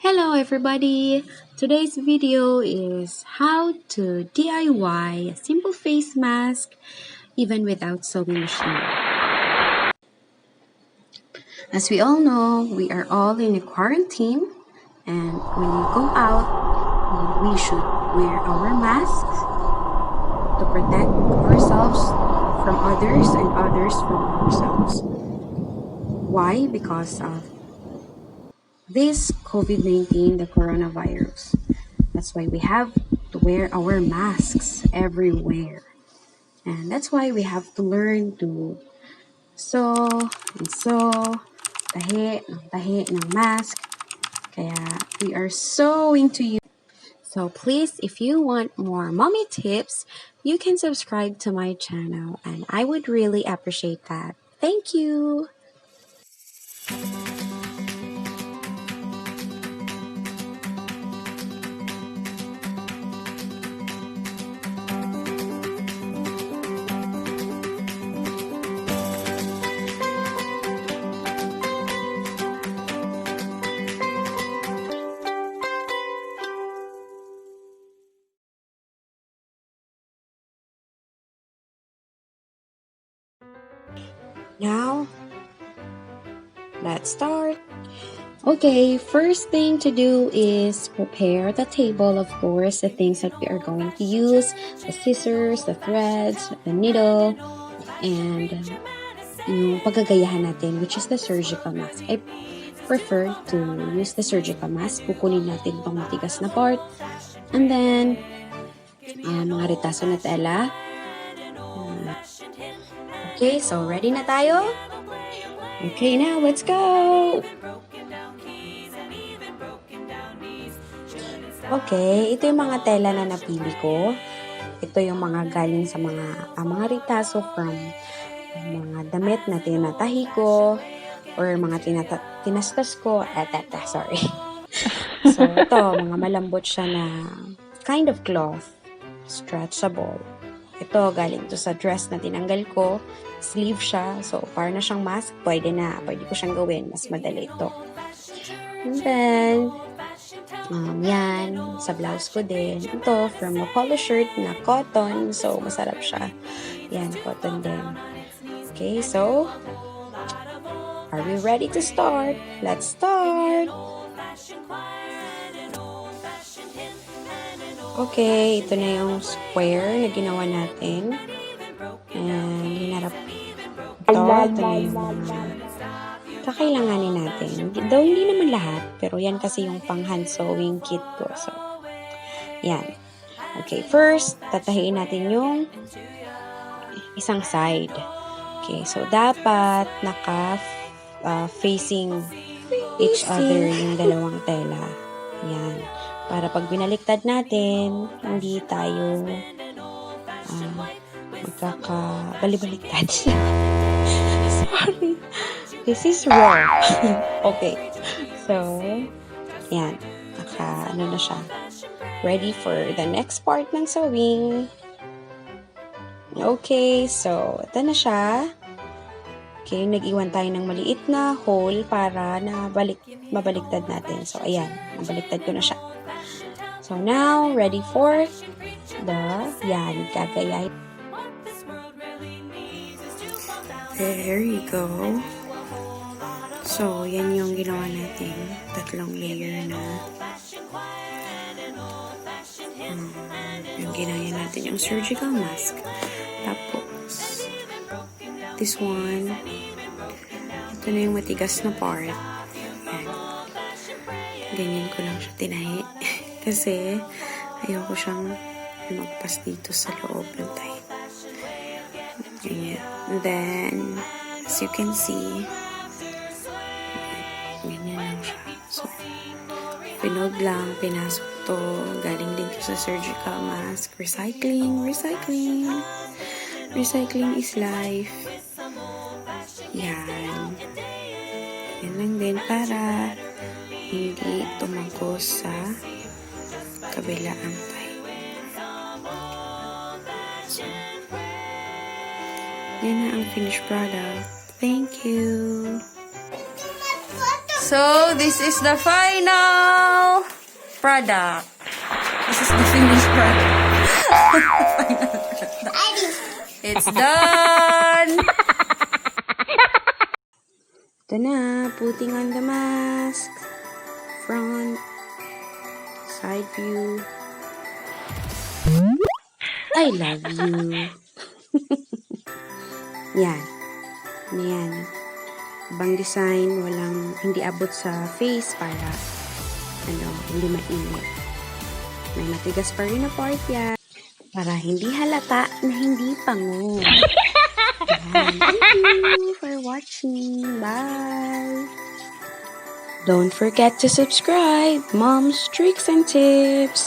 Hello everybody! Today's video is how to DIY a simple face mask even without sewing machine. As we all know, we are all in a quarantine, and when we go out, we should wear our masks to protect ourselves from others and others from ourselves. Why? Because of this COVID-19, the coronavirus. That's why we have to wear our masks everywhere. And that's why we have to learn to sew and sew, tahi ng mask. Kaya we are sewing to you. So please, if you want more mommy tips, you can subscribe to my channel and I would really appreciate that. Thank you! Now, let's start. Okay, first thing to do is prepare the table, of course, the things that we are going to use, the scissors, the threads, the needle, and yung paggagayahan natin, which is the surgical mask. I prefer to use the surgical mask. Kukunin natin itong matigas na part. And then, mga retaso na tela. Okay, so ready na tayo? Okay, now let's go! Okay, ito yung mga tela na napili ko. Ito yung mga galing sa mga retaso from mga damit na tinatahi ko or mga tinastas ko. Sorry. So, ito, mga malambot siya na kind of cloth, stretchable. Ito, galing to sa dress na tinanggal ko. Sleeve siya. So, para na siyang mask. Pwede ko siyang gawin. Mas madali ito. And then, yan. Sa blouse ko din. Ito, from a polo shirt na cotton. So, masarap siya. Yan, cotton din. Okay, so, are we ready to start? Let's start! Okay, ito na yung square na ginawa natin. And hinarap ito na yung mga kakailanganin natin. Though hindi naman lahat, pero yan kasi yung pang hand sewing kit ko. So, yan. Okay, first, tatahiin natin yung isang side. Okay, so dapat facing each other yung dalawang tela. Yan. Para pag binaliktad natin, hindi tayo magkakabalibaliktad. Sorry. This is wrong. Okay. So, yan. Na siya. Ready for the next part ng sewing. Okay. So, ito na siya. Okay, nag-iwan tayo ng maliit na hole para mabaliktad natin. So, ayan. Nabaliktad ko na siya. So, now, ready for gagayay. There you go. So, yan yung ginawa natin. 3 layer na. Yung ginaya natin yung surgical mask. Tapos, this one, ito na yung matigas na part. Yan. Ganyan ko lang siya tinahi. Kasi, ayoko siyang magpas dito sa loob ng tahi. Ganyan. And then, as you can see, ganyan lang siya. So, pinold lang, pinasok to. Galing din to sa surgical mask. Recycling. Recycling is life. Yan. Yan lang din para hindi tumagos sa kabilaan tayo. So, yan na ang finished product. Thank you! So, this is the final product. This is the finished product. It's done! Ito na, putting on the mask. Front, side view. I love you. Yan. Yan. Ibang design, hindi abot sa face para, hindi mainit. May matigas pa rin na part yan. Para hindi halata na hindi pango. Yan. Thank you for watching. Bye! Don't forget to subscribe. Mom's Tricks and Tips.